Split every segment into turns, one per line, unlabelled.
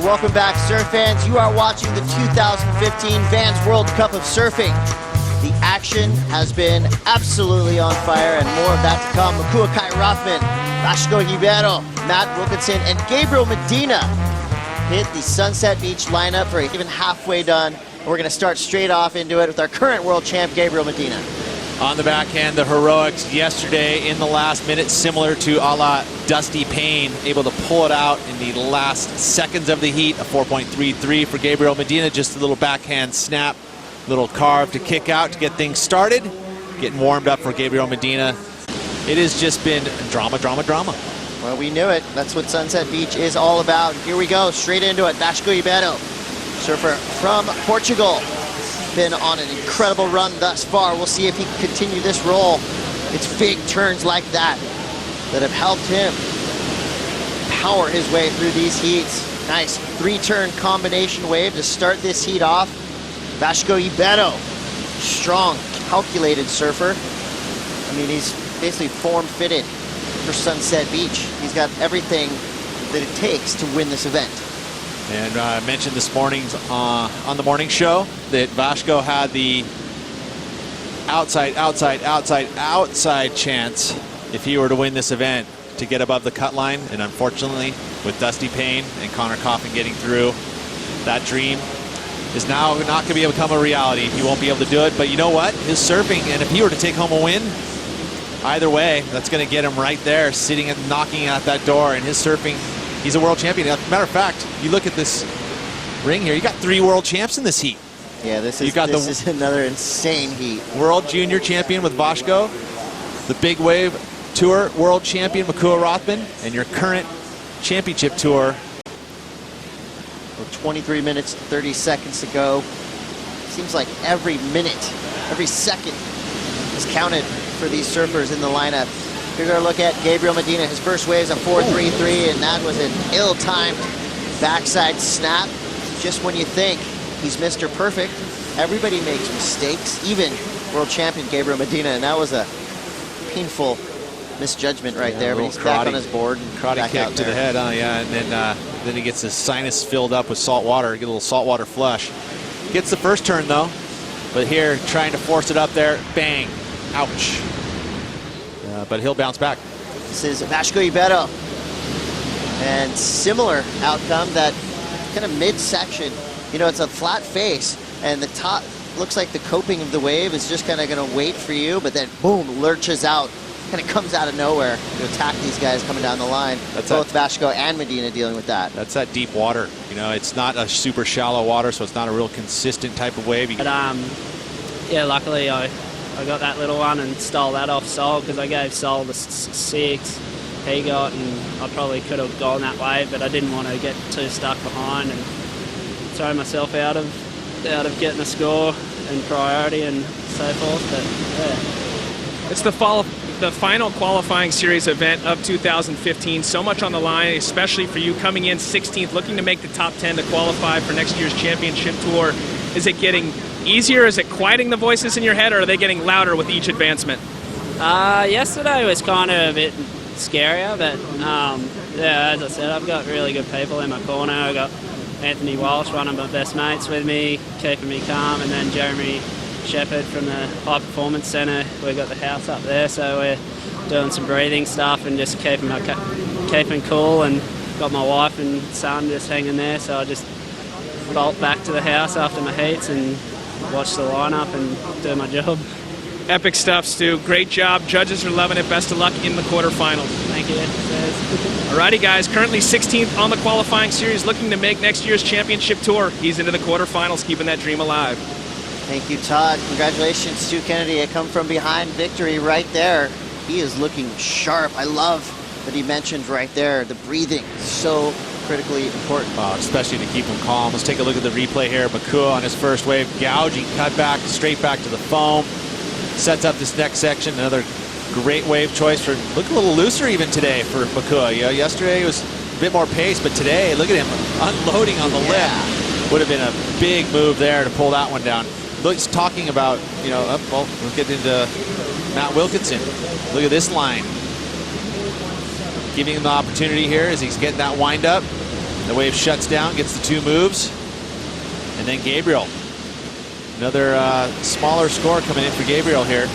Welcome back, surf fans. You are watching the 2015 Vans World Cup of Surfing. The action has been absolutely on fire, and more of that to come. Rothman, Vasco Ribeiro, Matt Wilkinson, and Gabriel Medina hit the Sunset Beach lineup for even halfway done. We're going to start straight off into it with our current world champ, Gabriel Medina.
On the backhand, the heroics yesterday in the last minute, similar to a la Dusty Payne, able to pull it out in the last seconds of the heat. A 4.33 for Gabriel Medina, just a little backhand snap, little carve to kick out to get things started. Getting warmed up for Gabriel Medina. It has just been drama, drama, drama.
Well, we knew it. That's what Sunset Beach is all about. Here we go, straight into it. Vasco Ribeiro, surfer from Portugal. Been on an incredible run thus far. We'll see if he can continue this roll. It's big turns like that that have helped him power his way through these heats. Nice three-turn combination wave to start this heat off. Vasco Ribeiro, strong, calculated surfer. I mean, he's basically form-fitted for Sunset Beach. He's got everything that it takes to win this event.
And I mentioned this morning on the morning show that Vasco had the outside chance if he were to win this event to get above the cut line. And unfortunately, with Dusty Payne and Connor Coffin getting through, that dream is now not going to be able to become a reality. He won't be able to do it. But you know what? His surfing, and if he were to take home a win, either way, that's going to get him right there, sitting and knocking at that door. And his surfing, he's a world champion. As a matter of fact, you look at this ring here, you got 3 world champs in this heat.
Yeah, this is another insane heat.
World junior champion with Vasco, the Big Wave Tour world champion Rothman, and your current championship tour.
23 minutes, 30 seconds to go. Seems like every minute, every second is counted for these surfers in the lineup. Here's our look at Gabriel Medina. His first wave is a 4.33, and that was an ill-timed backside snap. Just when you think he's Mr. Perfect, everybody makes mistakes, even world champion Gabriel Medina, and that was a painful misjudgment right there, but he's back on his board. And
karate kick to the head, yeah, and then he gets his sinus filled up with salt water, get a little saltwater flush. Gets the first turn though, but here trying to force it up there, bang, ouch. But he'll bounce back.
This is Vasco Ribeiro, and similar outcome, that kind of midsection. You know, it's a flat face, and the top looks like the coping of the wave is just kind of going to wait for you, but then boom, lurches out. Kind of comes out of nowhere to attack these guys coming down the line. That's both Vasco and Medina dealing with that.
That's that deep water. You know, it's not a super shallow water, so it's not a real consistent type of wave.
But yeah, luckily I got that little one and stole that off Sol, because I gave Sol the 6 he got, and I probably could have gone that way, but I didn't want to get too stuck behind and throw myself out of getting a score and priority and so forth. But yeah.
It's the final qualifying series event of 2015. So much on the line, especially for you coming in 16th, looking to make the top 10 to qualify for next year's championship tour. Is it getting easier? Is it quieting the voices in your head, or are they getting louder with each advancement?
Yesterday was kind of a bit scarier, but yeah, as I said, I've got really good people in my corner. I've got Anthony Walsh, one of my best mates, with me, keeping me calm, and then Jeremy Shepherd from the High Performance Centre. We've got the house up there, so we're doing some breathing stuff and just keeping cool, and got my wife and son just hanging there, so I just bolt back to the house after my heats and watch the lineup and do my job.
Epic stuff, Stu. Great job. Judges are loving it. Best of luck in the quarterfinals.
Thank you.
Alrighty, guys. Currently 16th on the qualifying series, looking to make next year's championship tour. He's into the quarterfinals, keeping that dream alive.
Thank you, Todd. Congratulations, Stu Kennedy. A come from behind victory right there. He is looking sharp. I love that he mentioned right there the breathing. So critically important.
Especially to keep him calm. Let's take a look at the replay here. Bakua on his first wave, gouging, cut back, straight back to the foam. Sets up this next section. Another great wave choice for, look a little looser even today for Bakua. Yeah, yesterday it was a bit more pace, but today, look at him unloading on the lip. Would have been a big move there to pull that one down. Looks talking about, you know, well, we'll get into Matt Wilkinson. Look at this line. Giving him the opportunity here as he's getting that wind up. The wave shuts down, gets the 2 moves. And then Gabriel. Another smaller score coming in for Gabriel here.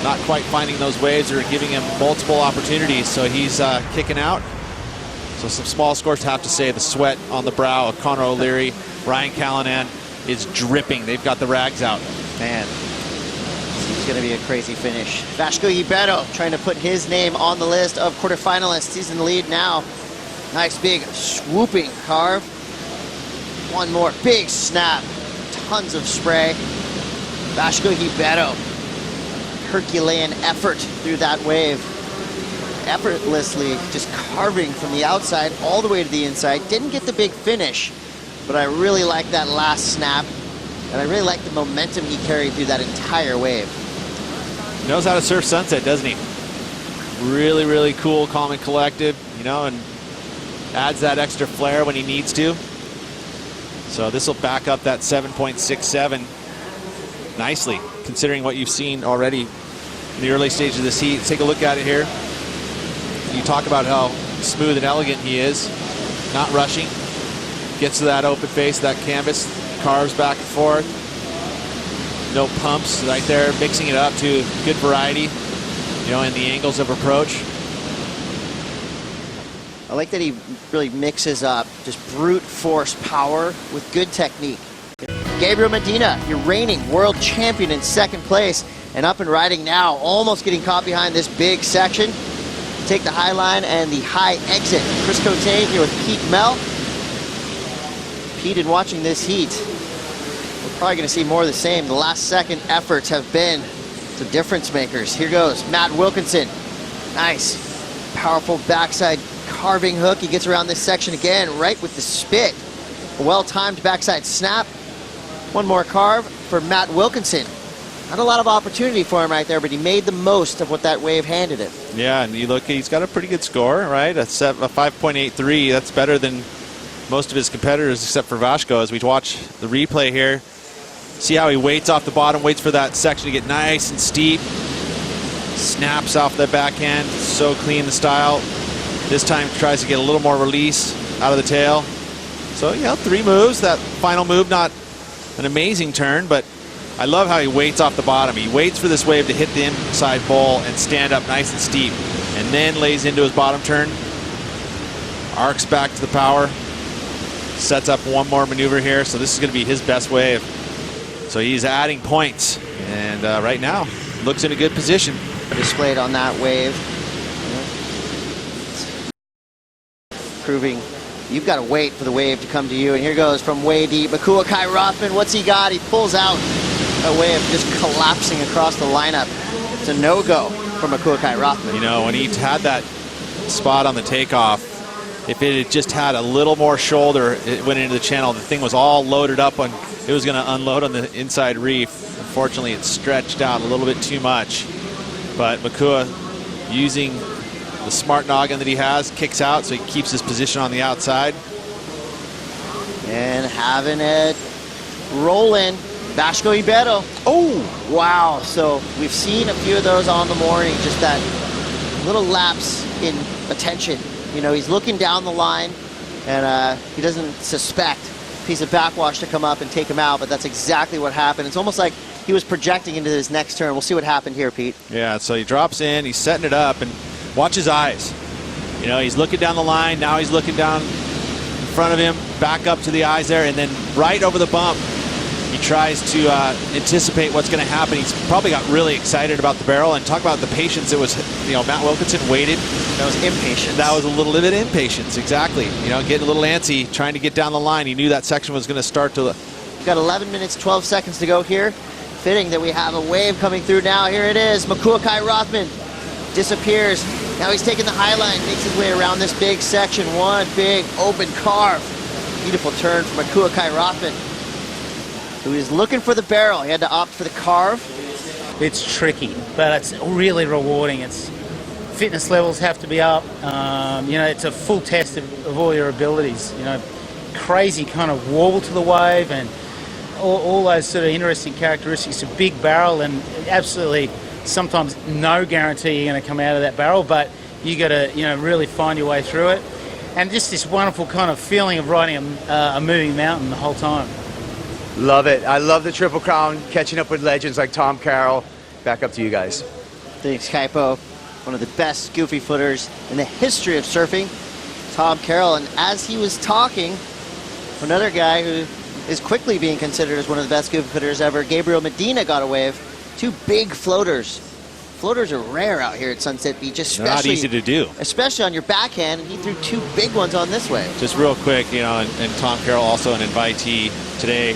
Not quite finding those waves or giving him multiple opportunities, so he's kicking out. So some small scores to have to say. The sweat on the brow of Conor O'Leary. Ryan Callanan is dripping. They've got the rags out.
Man, it's going to be a crazy finish. Vasco Ribeiro trying to put his name on the list of quarterfinalists. He's in the lead now. Nice big swooping carve. One more big snap. Tons of spray. Vasco Ribeiro. Herculean effort through that wave. Effortlessly just carving from the outside all the way to the inside. Didn't get the big finish, but I really like that last snap. And I really like the momentum he carried through that entire wave.
He knows how to surf Sunset, doesn't he? Really, really cool, calm and collected, you know, and adds that extra flair when he needs to. So this will back up that 7.67 nicely, considering what you've seen already in the early stages of this heat. Take a look at it here. You talk about how smooth and elegant he is, not rushing. Gets to that open face, that canvas, carves back and forth. No pumps right there, mixing it up to good variety, you know, in the angles of approach.
I like that he really mixes up just brute force power with good technique. Gabriel Medina, your reigning world champion in 2nd place, and up and riding now, almost getting caught behind this big section. Take the high line and the high exit. Chris Cote here with Pete Mel. Pete, in watching this heat, we're probably going to see more of the same. The last second efforts have been the difference makers. Here goes Matt Wilkinson. Nice, powerful backside carving hook. He gets around this section again, right with the spit. A well-timed backside snap. One more carve for Matt Wilkinson. Not a lot of opportunity for him right there, but he made the most of what that wave handed him.
Yeah, and you look, he's got a pretty good score, right? A 5.83. That's better than most of his competitors, except for Vasco. As we watch the replay here, see how he waits off the bottom, waits for that section to get nice and steep. Snaps off the backhand, so clean the style. This time tries to get a little more release out of the tail. So, you know, 3 moves. That final move, not an amazing turn, but I love how he waits off the bottom. He waits for this wave to hit the inside bowl and stand up nice and steep, and then lays into his bottom turn. Arcs back to the power. Sets up one more maneuver here, so this is going to be his best wave. So he's adding points, and right now looks in a good position.
Displayed on that wave. Proving you've got to wait for the wave to come to you. And here goes from way deep. Kai Rothman, what's he got? He pulls out a wave just collapsing across the lineup. It's a no-go from Kai Rothman.
You know, when he had that spot on the takeoff, if it had just had a little more shoulder, it went into the channel. The thing was all loaded up on, it was going to unload on the inside reef. Unfortunately, it stretched out a little bit too much. But Makua, using the smart noggin that he has, kicks out, so he keeps his position on the outside.
And having it roll in. Vasco Ribeiro. Oh, wow. So we've seen a few of those on the morning, just that little lapse in attention. You know, he's looking down the line, and he doesn't suspect a piece of backwash to come up and take him out, but that's exactly what happened. It's almost like he was projecting into his next turn. We'll see what happened here, Pete.
Yeah, so he drops in, he's setting it up, and watch his eyes. You know, he's looking down the line, now he's looking down in front of him, back up to the eyes there, and then right over the bump, he tries to anticipate what's going to happen. He's probably got really excited about the barrel, and talk about the patience. It was, you know, Matt Wilkinson waited.
That was impatience.
That was a little bit of impatience, exactly. You know, getting a little antsy, trying to get down the line. He knew that section was going to start to...
We've got 11 minutes, 12 seconds to go here. Fitting that we have a wave coming through now. Here it is. Kai Rothman disappears. Now he's taking the high line, makes his way around this big section. One big open carve. Beautiful turn from Kai Rothman, who is looking for the barrel. He had to opt for the carve.
It's tricky, but it's really rewarding. It's fitness levels have to be up. You know, it's a full test of all your abilities. You know, crazy kind of wobble to the wave and all those sort of interesting characteristics. A big barrel and absolutely sometimes no guarantee you're going to come out of that barrel, but you got to, you know, really find your way through it. and just this wonderful kind of feeling of riding a moving mountain the whole time.
Love it. I love the Triple Crown, catching up with legends like Tom Carroll. Back up to you guys.
Thanks, Kaipo. One of the best goofy footers in the history of surfing, Tom Carroll. And as he was talking, another guy who is quickly being considered as one of the best goofy footers ever, Gabriel Medina, got a wave. Two big floaters. Floaters are rare out here at Sunset Beach, especially
They're not easy to do.
Especially on your backhand, and he threw two big ones on this wave.
Just real quick, you know, and Tom Carroll also an invitee. Today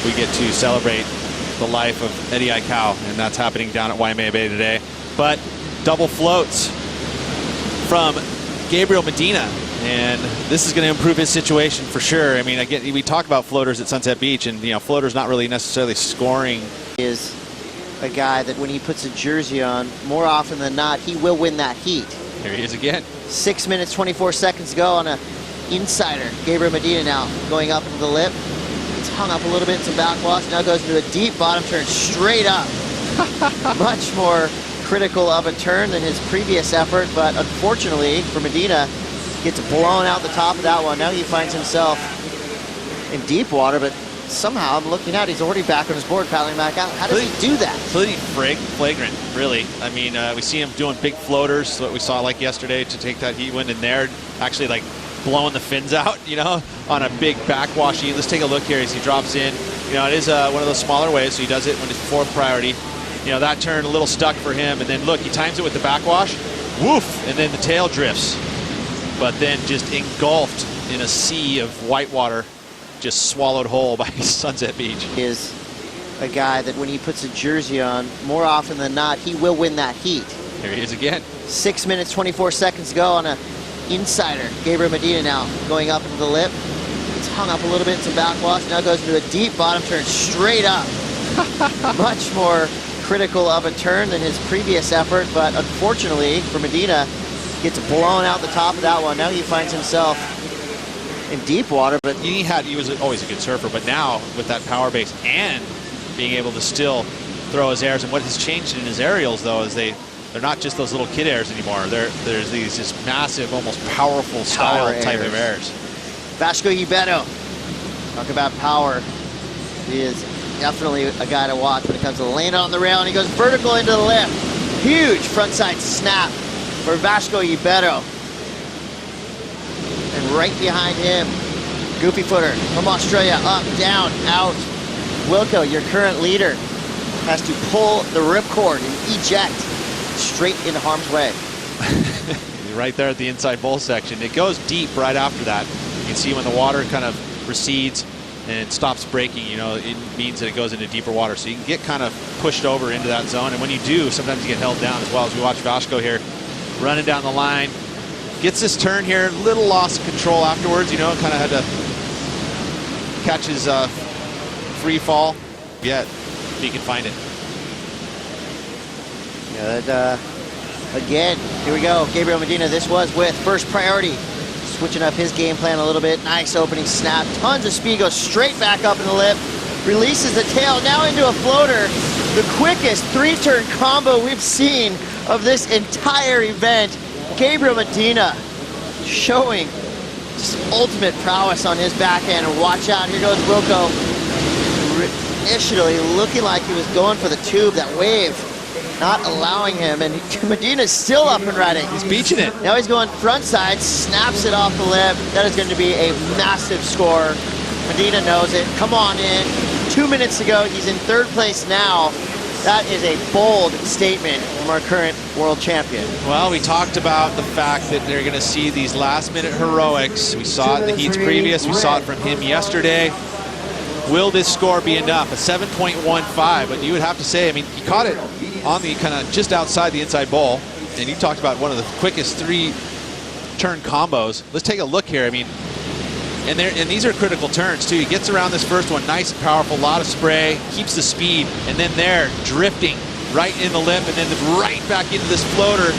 we get to celebrate the life of Eddie Aikau, and that's happening down at Waimea Bay today. But double floats from Gabriel Medina, and this is going to improve his situation for sure. I mean, again, we talk about floaters at Sunset Beach, and you know, floaters not really necessarily scoring.
Is a guy that when he puts a jersey on, more often than not, he will win that heat.
Here he is again.
6 minutes, 24 seconds to go on a insider. Gabriel Medina now going up into the lip. It's hung up a little bit, some backwash. Now goes into a deep bottom turn straight up. Much more critical of a turn than his previous effort, but unfortunately for Medina, gets blown out the top of that one. Now he finds himself in deep water, but somehow I'm looking out, he's already back on his board, paddling back out. How does he do that?
Completely flagrant, really. I mean, we see him doing big floaters, what we saw like yesterday to take that heat wind in there, actually like blowing the fins out, you know, on a big backwashy. Let's take a look here as he drops in. You know, it is one of those smaller waves, so he does it when it's fourth priority. You know, that turn a little stuck for him, and then look, he times it with the backwash, woof, and then the tail drifts. But then just engulfed in a sea of white water, just swallowed whole by Sunset Beach.
Is a guy that when he puts a jersey on, more often than not, he will win that heat.
Here he is again.
6 minutes, 24 seconds to go on a insider. Gabriel Medina now going up into the lip. It's hung up a little bit, some backwash. Now goes into a deep bottom turn straight up. Much more critical of a turn than his previous effort, but unfortunately for Medina, gets blown out the top of that one. Now he finds himself in deep water. But
he was always a good surfer, but now with that power base and being able to still throw his airs, and what has changed in his aerials though is they're not just those little kid airs anymore. There's these just massive, almost powerful style type of airs.
Vasco Ribeiro, talk about power. He is definitely a guy to watch when it comes to laying on the rail, and he goes vertical into the lip. Huge frontside snap for Vasco Ribeiro. And right behind him, goofy footer from Australia, up, down, out. Wilco, your current leader, has to pull the ripcord and eject straight into harm's way.
Right there at the inside bowl section. It goes deep right after that. You can see when the water kind of recedes and stops breaking, you know, it means that it goes into deeper water. So you can get kind of pushed over into that zone. And when you do, sometimes you get held down as well. As we watch Vasco here running down the line. Gets this turn here, little loss of control afterwards, you know, kind of had to catch his free fall. Yet, if he can find it.
Yeah, that, again, here we go. Gabriel Medina, this was with first priority. Switching up his game plan a little bit. Nice opening snap. Tons of speed, goes straight back up in the lip. Releases the tail, now into a floater. The quickest three-turn combo we've seen of this entire event. Gabriel Medina showing just ultimate prowess on his backhand. And watch out, here goes Wilco. Initially looking like he was going for the tube, that wave not allowing him, and Medina's still up and running.
He's beaching it.
Now he's going front side, snaps it off the lip. That is going to be a massive score. Medina knows it. Come on in. 2 minutes to go. He's in third place now. That is a bold statement from our current world champion.
Well, we talked about the fact that they're going to see these last-minute heroics. We saw it in the heats previous. We saw it from him yesterday. Will this score be enough? A 7.15, but you would have to say, I mean, he caught it on the kind of just outside the inside bowl, and you talked about one of the quickest three-turn combos. Let's take a look here. I mean, and these are critical turns too. He gets around this first one, nice and powerful, a lot of spray, keeps the speed, and then there, drifting right in the lip, and then right back into this floater,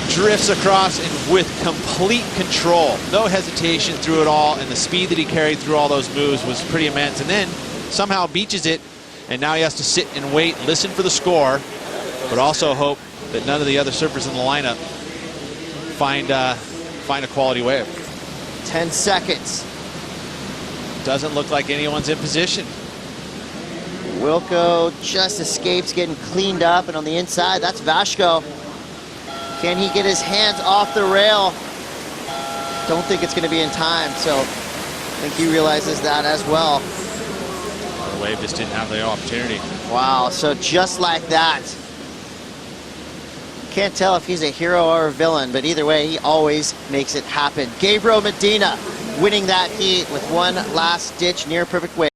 drifts across and with complete control. No hesitation through it all, and the speed that he carried through all those moves was pretty immense. And then somehow beaches it, and now he has to sit and wait, listen for the score, but also hope that none of the other surfers in the lineup find a quality wave.
10 seconds.
Doesn't look like anyone's in position.
Wilco just escapes getting cleaned up, and on the inside, that's Vasco. Can he get his hands off the rail? Don't think it's going to be in time, so I think he realizes that as well.
The wave just didn't have the opportunity.
Wow, so just like that. Can't tell if he's a hero or a villain, but either way, he always makes it happen. Gabriel Medina winning that heat with one last ditch near perfect wave.